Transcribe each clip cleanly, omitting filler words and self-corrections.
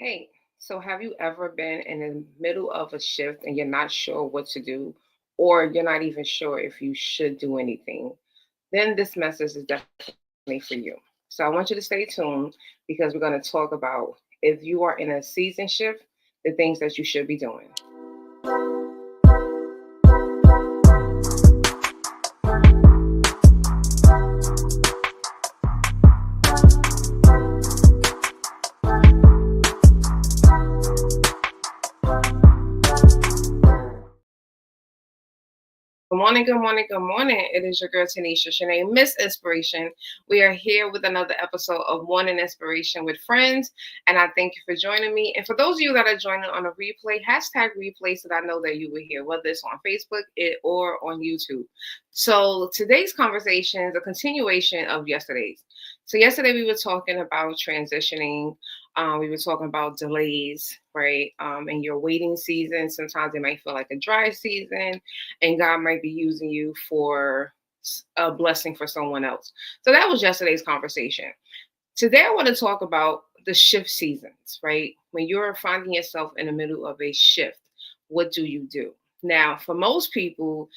Hey, so have you ever been in the middle of a shift and you're not sure what to do, or you're not even sure if you should do anything? Then this message is definitely for you. So I want you to stay tuned because we're going to talk about if you are in a season shift, the things that you should be doing. Good morning, good morning, good morning. It is your girl Tanisha Shanae, Miss Inspiration. We are here with another episode of Morning Inspiration with Friends, and I thank you for joining me. And for those of you that are joining on a replay, hashtag replay so that I know that you were here, whether it's on Facebook or on YouTube. So today's conversation is a continuation of yesterday's. So yesterday we were talking about transitioning. We were talking about delays, right? In your waiting season, sometimes it might feel like a dry season and God might be using you for a blessing for someone else. So that was yesterday's conversation. Today, I want to talk about the shift seasons, right? When you're finding yourself in the middle of a shift, what do you do? Now, for most people,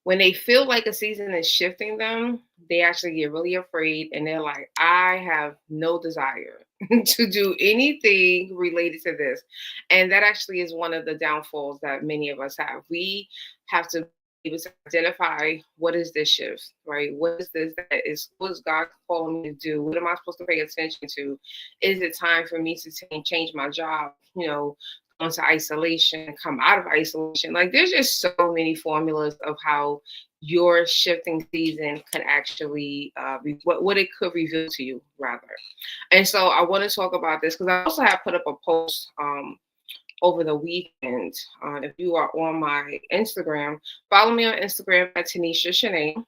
when they feel like a season is shifting them, they actually get really afraid and they're like, I have no desire to do anything related to this. And that actually is one of the downfalls that many of us have. We have to be able to identify what is this shift, right? What is this that is, what is God calling me to do? What am I supposed to pay attention to? Is it time for me to change my job? Go into isolation, come out of isolation. Like there's just so many formulas of how your shifting season can actually what it could reveal to you rather. And so I want to talk about this because I also have put up a post over the weekend. If you are on my Instagram, follow me on Instagram at Tanisha Shanae.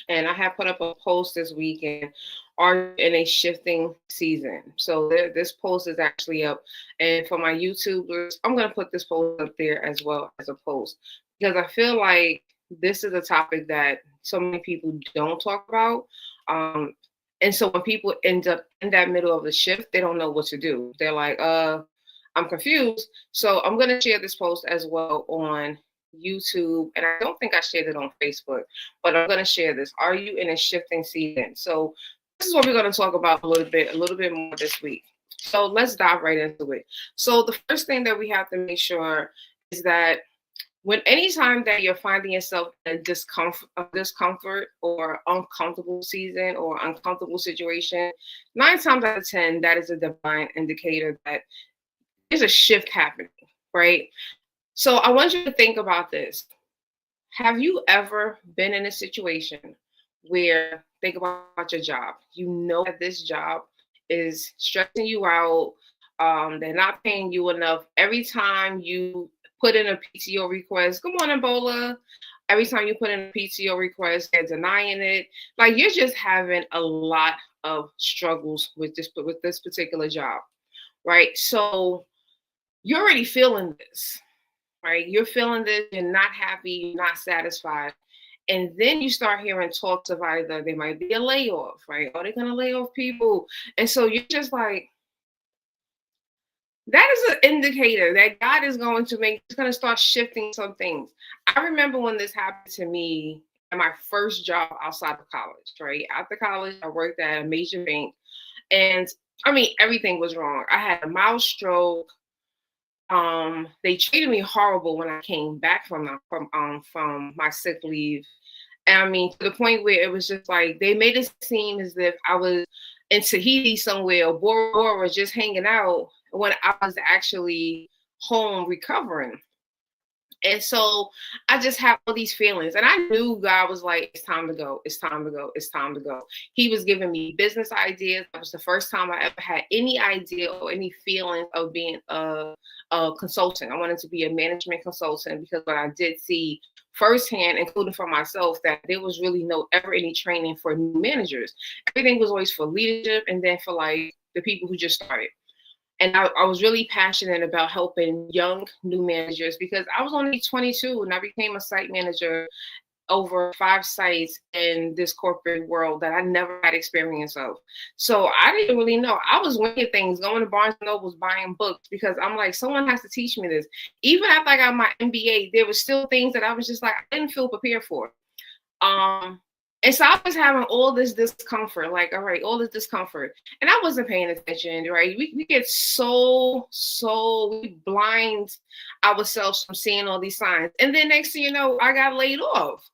And I have put up a post this weekend. Are you in a shifting season? So this post is actually up. And for my YouTubers, I'm going to put this post up there as well as a post because I feel like this is a topic that so many people don't talk about. And so when people end up in that middle of the shift, they don't know what to do. They're like, I'm confused. So I'm going to share this post as well on YouTube, and I don't think I shared it on Facebook, but I'm going to share this. Are you in a shifting season? So this is what we're going to talk about a little bit more this week. So let's dive right into it. So the first thing that we have to make sure is that when anytime that you're finding yourself in discomfort or uncomfortable season or uncomfortable situation, 9 times out of 10, that is a divine indicator that there's a shift happening, right? So I want you to think about this. Have you ever been in a situation where, think about your job, you know that this job is stressing you out, they're not paying you enough. Every time you put in a PTO request, good morning, Bola. Every time you put in a PTO request, they're denying it. Like you're just having a lot of struggles with this particular job, right? So you're already feeling this, right? You're feeling this, you're not happy, you're not satisfied. And then you start hearing talks of either there might be a layoff, right? Are they going to lay off people? And so you're just like, that is an indicator that God is going to it's going to start shifting some things. I remember when this happened to me at my first job outside of college, right? After college, I worked at a major bank. And I mean, everything was wrong. I had a mild stroke. They treated me horrible when I came back from my sick leave. And I mean, to the point where it was just like they made it seem as if I was in Tahiti somewhere or Bora Bora just hanging out when I was actually home recovering. And so I just have all these feelings. And I knew God was like, it's time to go. It's time to go. It's time to go. He was giving me business ideas. That was the first time I ever had any idea or any feeling of being a consultant. I wanted to be a management consultant because what I did see firsthand, including for myself, that there was really ever any training for new managers. Everything was always for leadership and then for like the people who just started. And I was really passionate about helping young new managers because I was only 22 and I became a site manager over 5 sites in this corporate world that I never had experience of. So I didn't really know. I was winging things, going to Barnes and Nobles, buying books because I'm like, someone has to teach me this. Even after I got my MBA, there was still things that I was just like, I didn't feel prepared for. And so I was having all this discomfort, like, all right, all this discomfort. And I wasn't paying attention, right? We get we blind ourselves from seeing all these signs. And then next thing you know, I got laid off.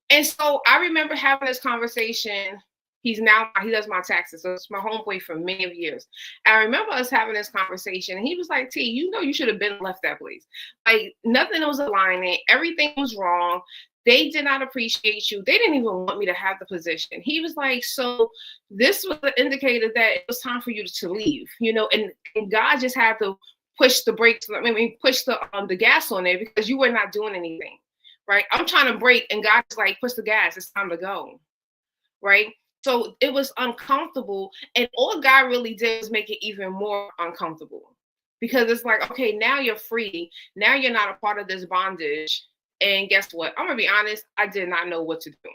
And so I remember having this conversation. He does my taxes. So it's my homeboy for many years. And I remember us having this conversation. And he was like, T, you should have been left that place. Like nothing was aligning. Everything was wrong. They did not appreciate you. They didn't even want me to have the position. He was like, so this was the indicator that it was time for you to leave, and God just had to push the brakes, push the gas on there because you were not doing anything, right? I'm trying to brake and God's like, push the gas, it's time to go, right? So it was uncomfortable. And all God really did was make it even more uncomfortable because it's like, okay, now you're free. Now you're not a part of this bondage. And guess what? I'm going to be honest. I did not know what to do.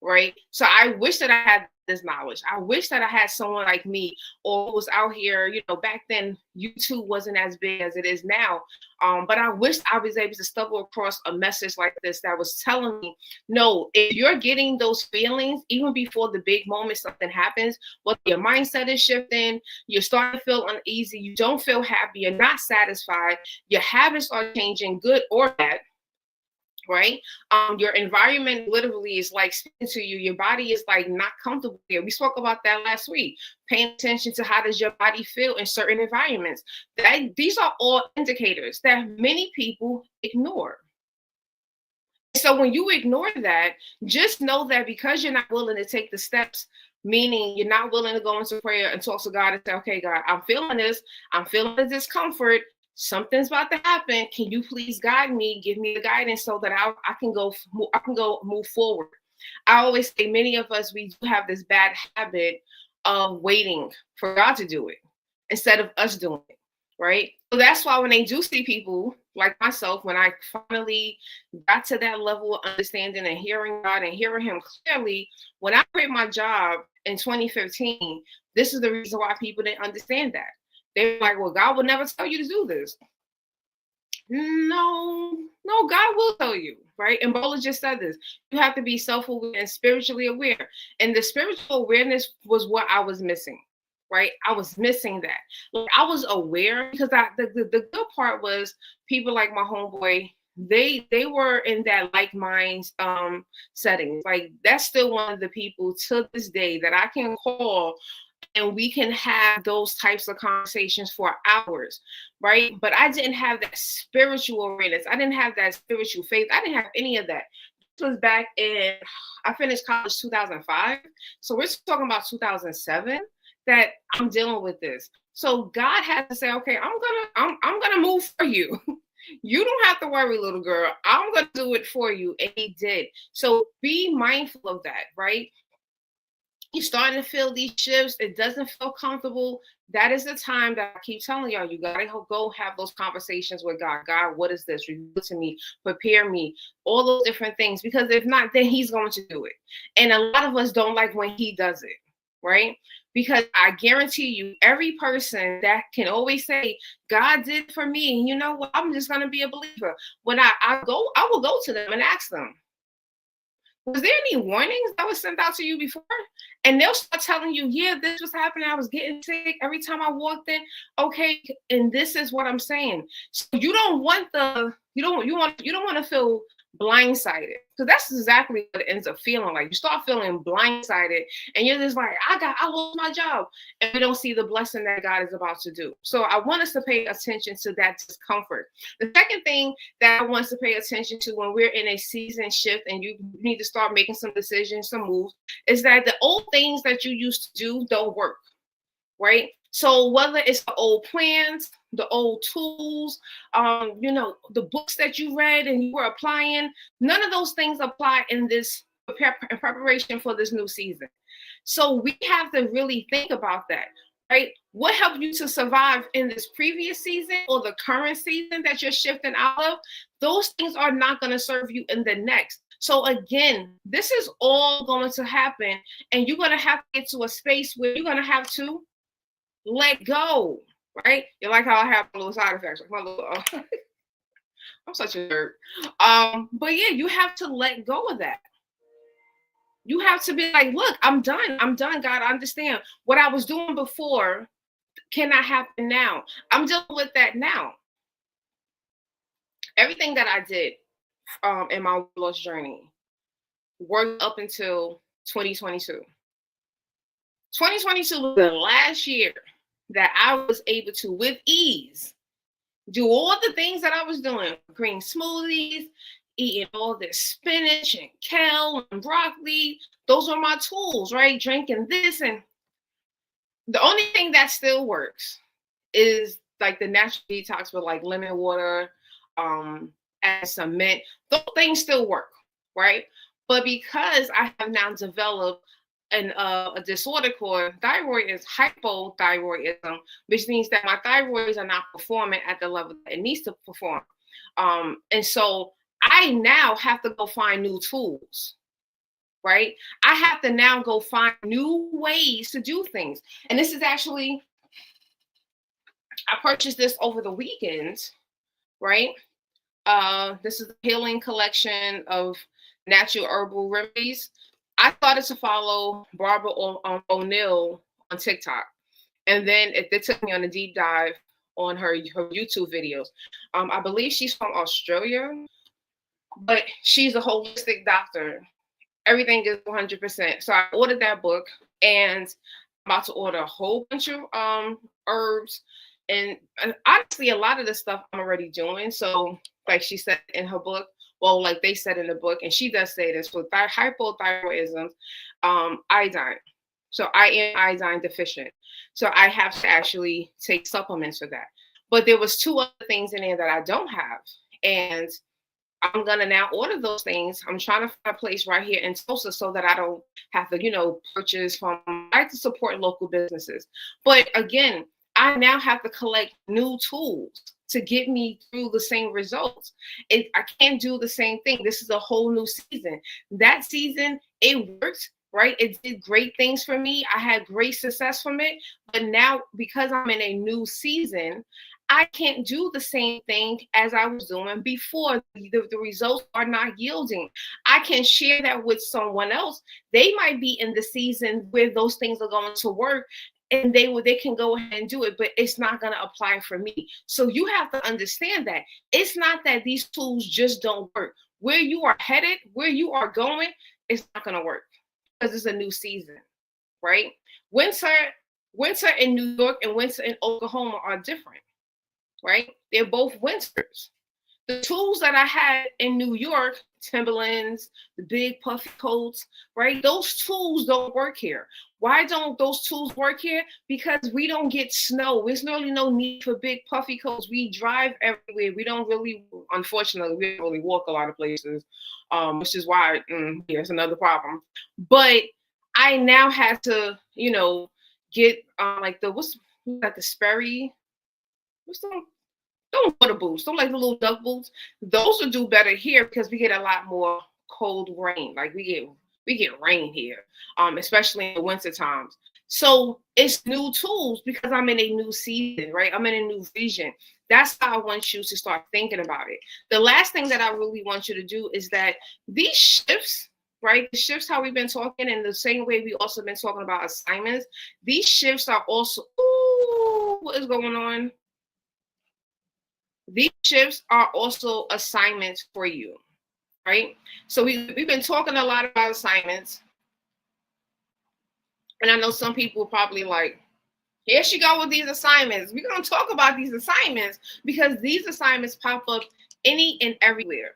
Right. So I wish that I had this knowledge. I wish that I had someone like me or was out here, back then YouTube wasn't as big as it is now. But I wish I was able to stumble across a message like this that was telling me, no, if you're getting those feelings, even before the big moment something happens, well, your mindset is shifting, you're starting to feel uneasy, you don't feel happy, you're not satisfied, your habits are changing, good or bad. Right? Your environment literally is like speaking to you. Your body is like not comfortable here. We spoke about that last week. Paying attention to how does your body feel in certain environments. These are all indicators that many people ignore. So when you ignore that, just know that because you're not willing to take the steps, meaning you're not willing to go into prayer and talk to God and say, okay, God, I'm feeling this. I'm feeling the discomfort. Something's about to happen. Can you please guide me? Give me the guidance so that I can go move forward. I always say many of us, we do have this bad habit of waiting for God to do it instead of us doing it, right? So that's why when they do see people like myself, when I finally got to that level of understanding and hearing God and hearing him clearly, when I quit my job in 2015, this is the reason why people didn't understand that. They're like, well, God will never tell you to do this. No, God will tell you, right? And Bola just said this. You have to be self-aware and spiritually aware. And the spiritual awareness was what I was missing, right? I was missing that. Like, I was aware because the good part was people like my homeboy, they were in that like mind setting. Like that's still one of the people to this day that I can call and we can have those types of conversations for hours, right? But I didn't have that spiritual awareness. I didn't have that spiritual faith. I didn't have any of that. This was back in, I finished college 2005. So we're talking about 2007 that I'm dealing with this. So God had to say, okay, I'm gonna move for you. You don't have to worry, little girl. I'm gonna do it for you. And he did. So be mindful of that, right? You're starting to feel these shifts. It doesn't feel comfortable. That is the time that I keep telling y'all, you got to go have those conversations with God. God, what is this? Reveal to me, prepare me, all those different things. Because if not, then he's going to do it. And a lot of us don't like when he does it, right? Because I guarantee you, every person that can always say, God did for me, and you know what, I'm just going to be a believer. When I will go to them and ask them, was there any warnings that was sent out to you before? And they'll start telling you, yeah, this was happening. I was getting sick every time I walked in. Okay, and this is what I'm saying. So you don't want to feel blindsided, because that's exactly what it ends up feeling like. You start feeling blindsided and you're just like, I lost my job, and we don't see the blessing that God is about to do. So I want us to pay attention to that discomfort. The second thing that I want us to pay attention to when we're in a season shift and you need to start making some decisions, some moves, is that the old things that you used to do don't work, right? So whether it's the old plans, the old tools, the books that you read and you were applying, none of those things apply in this preparation for this new season. So we have to really think about that, right? What helped you to survive in this previous season or the current season that you're shifting out of? Those things are not going to serve you in the next. So again, this is all going to happen, and you're going to have to get to a space where you're going to have to let go, right? You like how I have a little side effects, like my little. I'm such a nerd. But yeah, you have to let go of that. You have to be like, look, I'm done. I'm done, God. I understand what I was doing before cannot happen now. I'm dealing with that now. Everything that I did in my lost journey worked up until 2022. 2022 was the last year that I was able to, with ease, do all the things that I was doing. Green smoothies, eating all this spinach and kale and broccoli. Those are my tools, right? Drinking this. And the only thing that still works is like the natural detox with like lemon water, and some mint. Those things still work, right? But because I have now developed a disorder called hypothyroidism, which means that my thyroids are not performing at the level that it needs to perform. And so I now have to go find new tools, right? I have to now go find new ways to do things. And this is actually, I purchased this over the weekend, right? This is a healing collection of natural herbal remedies. I started to follow Barbara O'Neill on TikTok. And then it took me on a deep dive on her YouTube videos. I believe she's from Australia, but she's a holistic doctor. Everything is 100%. So I ordered that book, and I'm about to order a whole bunch of herbs. And honestly, a lot of the stuff I'm already doing. So like she said in her book, well, like they said in the book, and she does say this, with hypothyroidism, iodine. So I am iodine deficient. So I have to actually take supplements for that. But there was 2 other things in there that I don't have. And I'm going to now order those things. I'm trying to find a place right here in Tulsa so that I don't have to, purchase from, I like to support local businesses. But again, I now have to collect new tools to get me through the same results. I can't do the same thing. This is a whole new season. That season, it worked, right? It did great things for me. I had great success from it. But now, because I'm in a new season, I can't do the same thing as I was doing before. The results are not yielding. I can share that with someone else. They might be in the season where those things are going to work, and they can go ahead and do it, but it's not going to apply for me. So you have to understand that it's not that these tools just don't work. Where you are headed, where you are going, it's not going to work because it's a new season, right? Winter in New York and winter in Oklahoma are different, right? They're both winters. The tools that I had in New York, Timberlands, the big puffy coats, right? Those tools don't work here. Why don't those tools work here? Because we don't get snow. There's really no need for big puffy coats. We drive everywhere. We don't really, unfortunately, we don't really walk a lot of places, which is why it's another problem. But I now have to, get like what's the Sperry? What's the don't water boots. Don't like the little duck boots. Those will do better here because we get a lot more cold rain. Like we get rain here, especially in the winter times. So it's new tools because I'm in a new season, right? I'm in a new vision. That's how I want you to start thinking about it. The last thing that I really want you to do is that these shifts, right? The shifts, how we've been talking, in the same way we also been talking about assignments. These shifts are also, what is going on? These shifts are also assignments for you, right? So we've been talking a lot about assignments. And I know some people probably like, here she go with these assignments. We're going to talk about these assignments because these assignments pop up any and everywhere.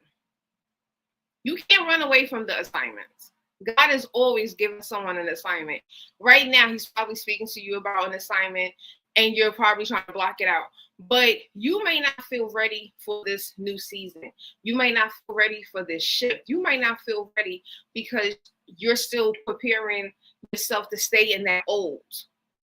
You can't run away from the assignments. God is always giving someone an assignment. Right now, he's probably speaking to you about an assignment and you're probably trying to block it out. But you may not feel ready for this new season. You may not feel ready for this shift. You might not feel ready because you're still preparing yourself to stay in that old,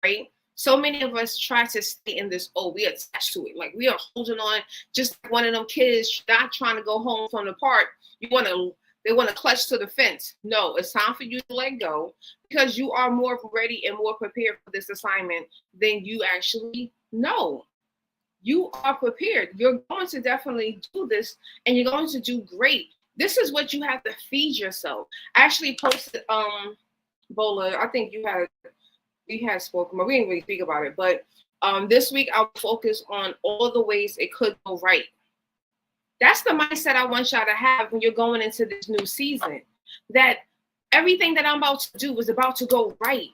right? So many of us try to stay in this old. We attach to it. Like we are holding on, just like one of them kids not trying to go home from the park. You want to They want to clutch to the fence. No, it's time for you to let go because you are more ready and more prepared for this assignment than you actually know. You are prepared. You're going to definitely do this and you're going to do great. This is what you have to feed yourself. I actually posted Bola, I think we had spoken, but we didn't really speak about it. But this week I'll focus on all the ways it could go right. That's the mindset I want y'all to have when you're going into this new season. That everything that I'm about to do is about to go right.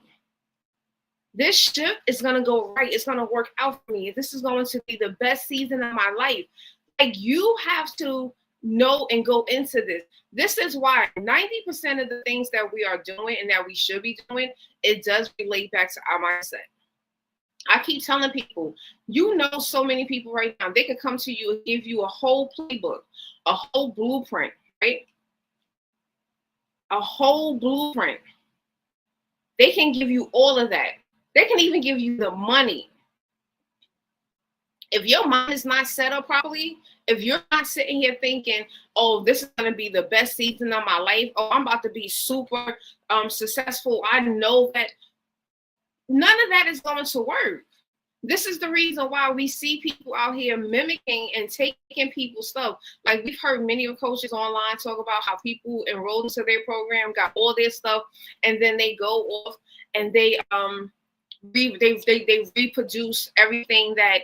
This shift is going to go right. It's going to work out for me. This is going to be the best season of my life. Like, you have to know and go into this. This is why 90% of the things that we are doing and that we should be doing, it does relate back to our mindset. I keep telling people, you know, so many people right now, they can come to you and give you a whole playbook, a whole blueprint, right? A whole blueprint. They can give you all of that. They can even give you the money. If your mind is not set up properly, if you're not sitting here thinking, oh, this is going to be the best season of my life, oh, I'm about to be super successful, I know that none of that is going to work. This is the reason why we see people out here mimicking and taking people's stuff. Like, we've heard many of coaches online talk about how people enrolled into their program, got all their stuff, and then they go off and they reproduce everything that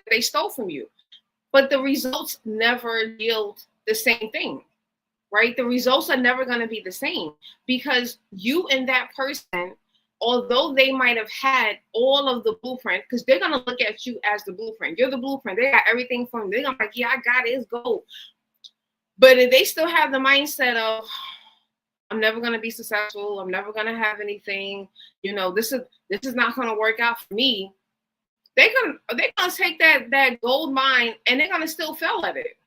they stole from you. But the results never yield the same thing, right? The results are never going to be the same because you and that person, although they might have had all of the blueprint, because they're going to look at you as the blueprint. You're the blueprint. They got everything from you. They're going to be like, yeah, I got it. It's gold. But if they still have the mindset of, I'm never going to be successful, I'm never going to have anything, you know, this is not going to work out for me, they're gonna take that gold mine and they're going to still fail at it.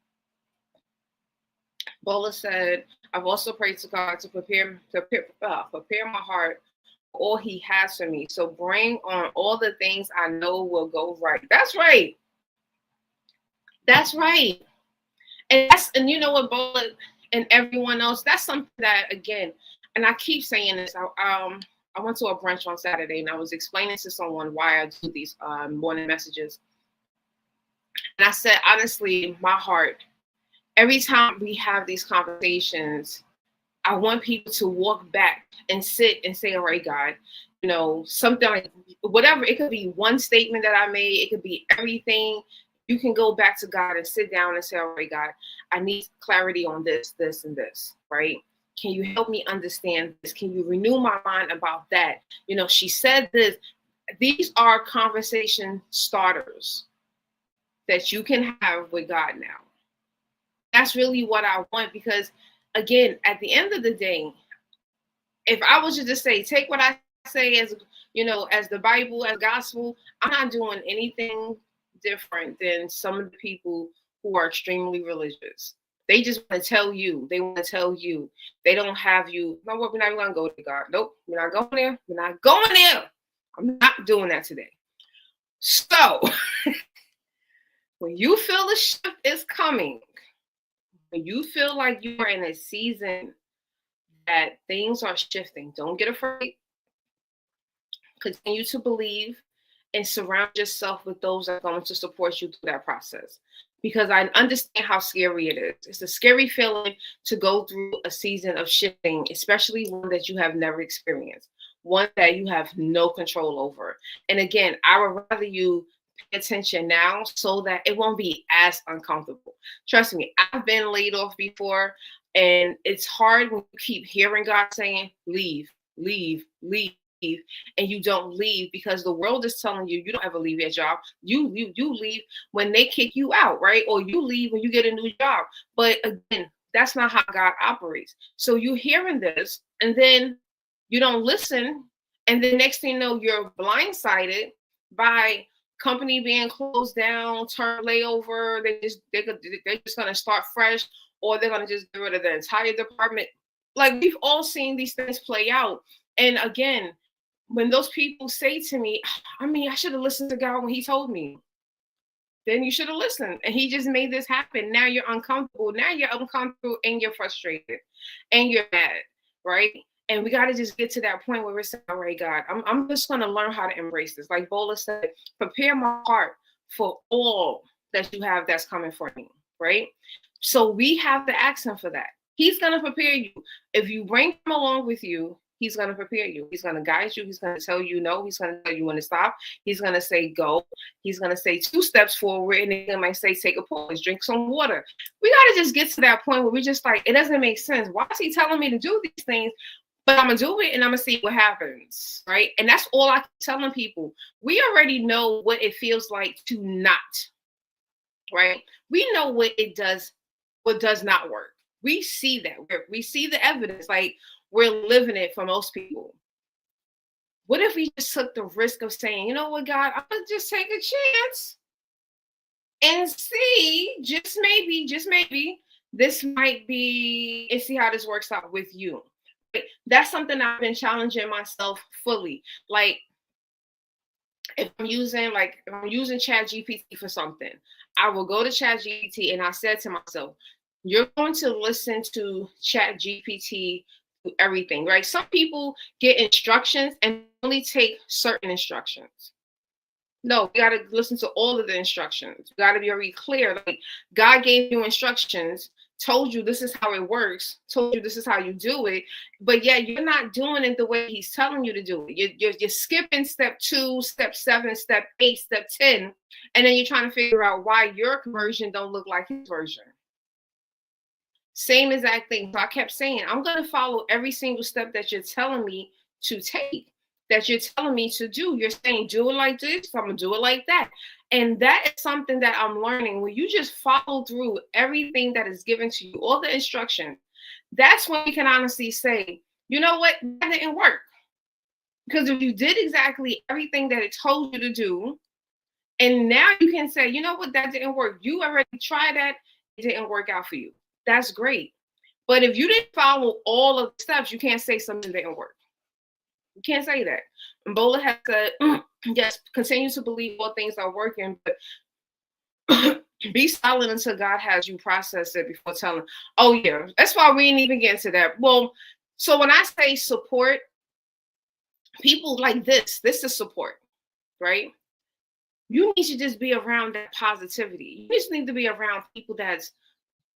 Bola said, I've also prayed to God to prepare my heart for all he has for me. So bring on all the things I know will go right. That's right. That's right. And you know what, Bola and everyone else, that's something that, again, and I keep saying this, I went to a brunch on Saturday and I was explaining to someone why I do these morning messages. And I said, honestly, my heart, every time we have these conversations, I want people to walk back and sit and say, all right, God, you know, something like whatever. It could be one statement that I made. It could be everything. You can go back to God and sit down and say, all right, God, I need clarity on this, this, and this, right? Can you help me understand this? Can you renew my mind about that? You know, she said this. These are conversation starters that you can have with God now. That's really what I want, because, again, at the end of the day, if I was to just say, take what I say as, you know, as the Bible, as gospel, I'm not doing anything different than some of the people who are extremely religious. They just want to tell you. They want to tell you. They don't have you. No, we're not going to go to God. Nope, we're not going there. We're not going there. I'm not doing that today. So, when you feel the shift is coming, when you feel like you are in a season that things are shifting, don't get afraid. Continue to believe and surround yourself with those that are going to support you through that process. Because I understand how scary it is. It's a scary feeling to go through a season of shifting, especially one that you have never experienced, one that you have no control over. And again, I would rather you pay attention now so that it won't be as uncomfortable. Trust me, I've been laid off before, and it's hard when you keep hearing God saying, leave, leave, leave. And you don't leave because the world is telling you you don't ever leave your job. You leave when they kick you out, right? Or you leave when you get a new job. But again, that's not how God operates. So you're hearing this and then you don't listen. And the next thing you know, you're blindsided by company being closed down, turn layover. They're just going to start fresh, or they're going to just get rid of the entire department. Like, we've all seen these things play out. And again, when those people say to me, I mean, I should have listened to God when he told me. then you should have listened. And he just made this happen. Now you're uncomfortable. Now you're uncomfortable and you're frustrated and you're mad, right? And we got to just get to that point where we're saying, all right, God, I'm just going to learn how to embrace this. Like Bola said, prepare my heart for all that you have that's coming for me, right? So we have to ask him for that. He's going to prepare you. If you bring him along with you, he's going to prepare you. He's going to guide you. He's going to tell you no. He's going to tell you when to stop. He's going to say go. He's going to say 2 steps forward, and then he might say take a pause, drink some water. We got to just get to that point where we're just like, it doesn't make sense. Why is he telling me to do these things? But I'm going to do it, and I'm going to see what happens, right? And that's all I keep telling people. We already know what it feels like to not, right? We know what it does, what does not work. We see that. We see the evidence. Like, we're living it for most people. What if we just took the risk of saying, you know what, God, I'm going to just take a chance and see, just maybe, this might be, and see how this works out with you. That's something I've been challenging myself fully. Like, if I'm using ChatGPT for something, I will go to ChatGPT and I said to myself, you're going to listen to ChatGPT to everything, right? Some people get instructions and only take certain instructions. No, you got to listen to all of the instructions. You got to be very clear. Like, God gave you instructions, told you this is how it works, told you this is how you do it, but yet you're not doing it the way he's telling you to do it. You're skipping step 2, step 7, step 8, step 10, and then you're trying to figure out why your version don't look like his version. Same exact thing. So I kept saying, I'm going to follow every single step that you're telling me to take, that you're telling me to do. You're saying, do it like this, so I'm going to do it like that. And that is something that I'm learning. When you just follow through everything that is given to you, all the instructions, that's when you can honestly say, you know what, that didn't work. Because if you did exactly everything that it told you to do, and now you can say, you know what, that didn't work. You already tried that, it didn't work out for you. That's great. But if you didn't follow all of the steps, you can't say something didn't work. You can't say that. And Bola has said, yes, continue to believe all things are working, but be silent until God has you process it before telling. Oh, yeah, that's why we didn't even get into that. Well, so when I say support, people like this is support, right? You need to just be around that positivity. You just need to be around people that's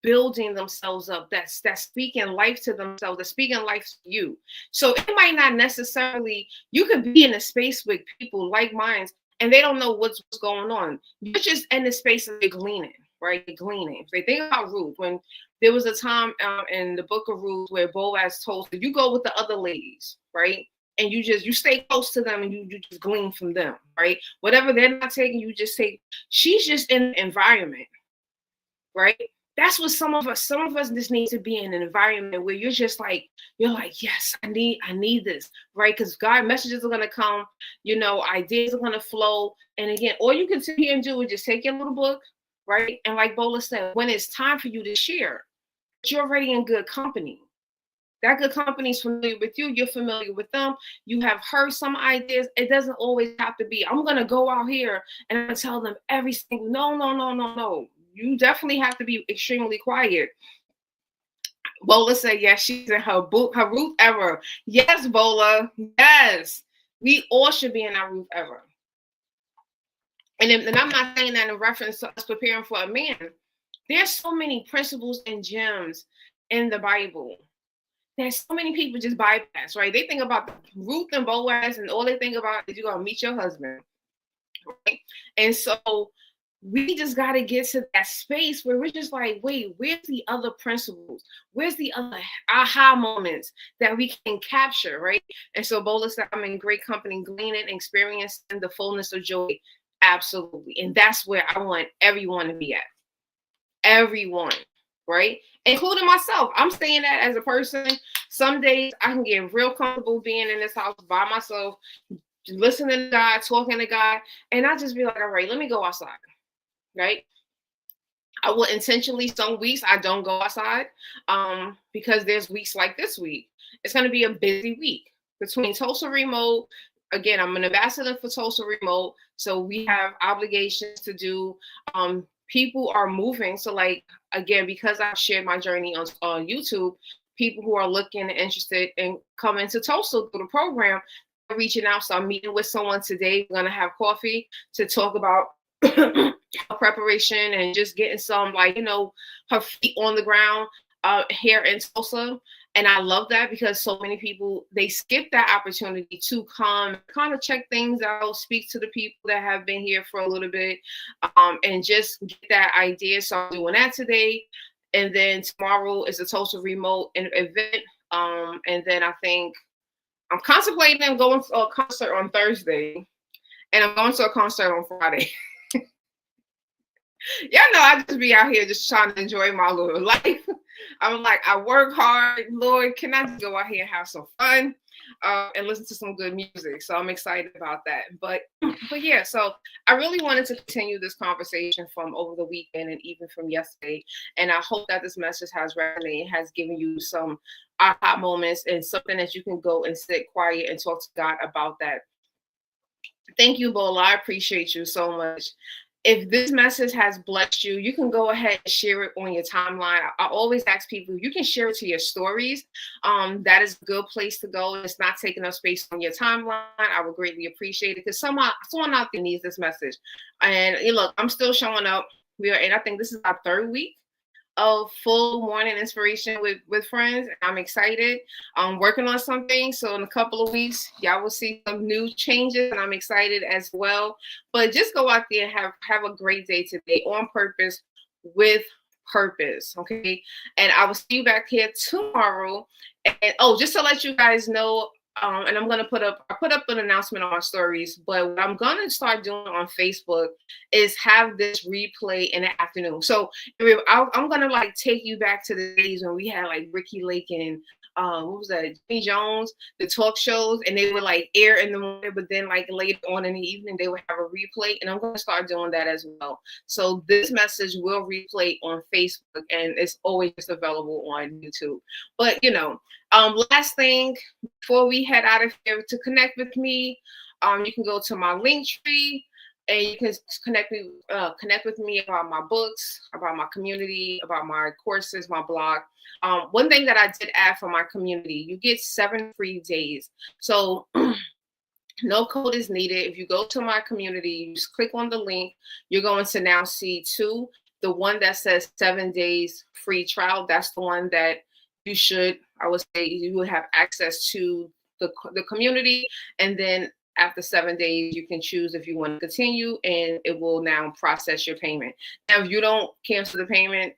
building themselves up, that's speaking life to themselves, that's speaking life to you. So it might not necessarily, you could be in a space with people like mine and they don't know what's going on. You're just in the space of gleaning, right? Gleaning. If they think about Ruth, when there was a time in the book of Ruth where Boaz told her, you go with the other ladies, right? And you stay close to them and you just glean from them, right? Whatever they're not taking, you just take. She's just in the environment, right? That's what some of us just need to be in an environment where you're like, yes, I need this, right? Because God, messages are going to come, ideas are going to flow. And again, all you can sit here and do is just take your little book, right? And like Bola said, when it's time for you to share, you're already in good company. That good company is familiar with you. You're familiar with them. You have heard some ideas. It doesn't always have to be, I'm going to go out here and I'm going to tell them everything. No. You definitely have to be extremely quiet. Bola said, yes, she's in her Ruth era. Yes, Bola. Yes. We all should be in our Ruth era. And I'm not saying that in reference to us preparing for a man. There's so many principles and gems in the Bible. There's so many people just bypass, right? They think about Ruth and Boaz, and all they think about is you're going to meet your husband, right? And so we just got to get to that space where we're just like, wait, where's the other principles? Where's the other aha moments that we can capture, right? And so Bola said, I'm in great company, gleaning, experiencing the fullness of joy. Absolutely. And that's where I want everyone to be at. Everyone, right? Including myself. I'm saying that as a person. Some days I can get real comfortable being in this house by myself, listening to God, talking to God, and I just be like, all right, let me go outside, right? I will intentionally, some weeks I don't go outside because there's weeks like this week. It's going to be a busy week between Tulsa Remote, again, I'm an ambassador for Tulsa Remote, so we have obligations to do. People are moving, so like again, because I've shared my journey on YouTube, people who are looking and interested in coming to Tulsa through the program, are reaching out. So I'm meeting with someone today. We're gonna have coffee to talk about preparation and just getting some, like, her feet on the ground here in Tulsa. And I love that because so many people, they skip that opportunity to come kind of check things out, speak to the people that have been here for a little bit, and just get that idea. So I'm doing that today. And then tomorrow is a Tulsa Remote event. And then I think I'm contemplating going to a concert on Thursday, and I'm going to a concert on Friday. Yeah, no, I just be out here just trying to enjoy my little life. I'm like, I work hard. Lord, can I just go out here and have some fun and listen to some good music? So I'm excited about that. But yeah, so I really wanted to continue this conversation from over the weekend and even from yesterday. And I hope that this message has resonated, has given you some aha moments and something that you can go and sit quiet and talk to God about that. Thank you, Bola. I appreciate you so much. If this message has blessed you, you can go ahead and share it on your timeline. I always ask people, you can share it to your stories. That is a good place to go. It's not taking up space on your timeline. I would greatly appreciate it because someone out there needs this message. And look, I'm still showing up. I think this is our third week of full morning inspiration with friends. I'm excited. I'm working on something. So in a couple of weeks, y'all will see some new changes, and I'm excited as well. But just go out there and have a great day today on purpose with purpose. Okay. And I will see you back here tomorrow. And just to let you guys know, and I put up an announcement on my stories, but what I'm gonna start doing on Facebook is have this replay in the afternoon. So I'm gonna like take you back to the days when we had like Ricky Lake and what was that, Jimmy Jones, the talk shows, and they would like air in the morning, but then like later on in the evening they would have a replay, and I'm gonna start doing that as well. So this message will replay on Facebook, and it's always just available on YouTube. But last thing before we head out of here, to connect with me, you can go to my link tree and you can connect with me about my books, about my community, about my courses, my blog. One thing that I did add for my community, you get 7 free days. So no code is needed. If you go to my community, you just click on the link, you're going to now see the one that says 7 days free trial. That's the one that I would say you would have access to the community. And then after 7 days, you can choose if you want to continue, and it will now process your payment. Now, if you don't cancel the payment,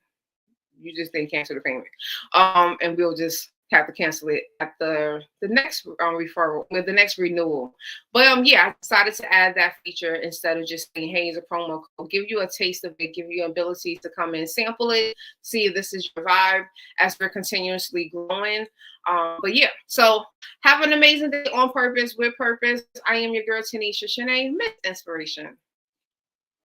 you just didn't cancel the payment. And we'll just have to cancel it at the next referral, with the next renewal. But yeah, I decided to add that feature instead of just saying, hey, it's a promo code. Give you a taste of it, give you ability to come in, sample it, see if this is your vibe as we're continuously growing. But yeah, so have an amazing day on purpose with purpose. I am your girl, Tanisha Shanae, Miss Inspiration.